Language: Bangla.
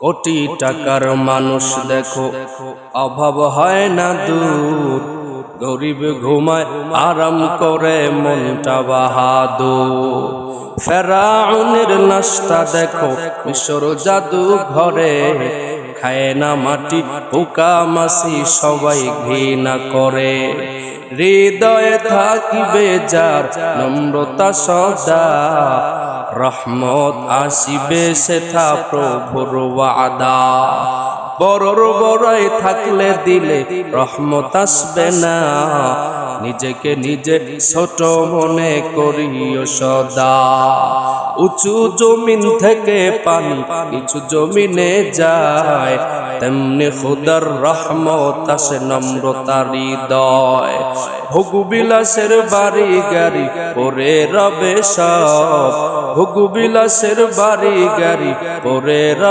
কোটি টাকার মানুষ দেখো অভাব হয় না দূর, গরিব ঘুমায় আরাম করে মনটা বাহাদুর। ফেরাউনের নাস্তা দেখো মিশর জাদু ঘরে, খায় না মাটি পোকা মাছি সবাই ঘৃণা করে। হৃদয়ে থাকিবে যার নম্রতা সদা, রহমত আসিবে সেথা প্রভুর ওয়াদা। বড়র বড়াই থাকলে দিলে রহমত আসবে না, নিজেকে নিজে ছোট মনে করিও সদা। উঁচু জমিন থেকে পানি নিচু জমিনে যায়, তেমনি খোদার রহমত আসে নম্রতার হৃদয়। ভোগবিলাসের বাড়ি গাড়ি পরে রবে সব, ভোগবিলাসের বাড়ি গাড়ি পরে রবে।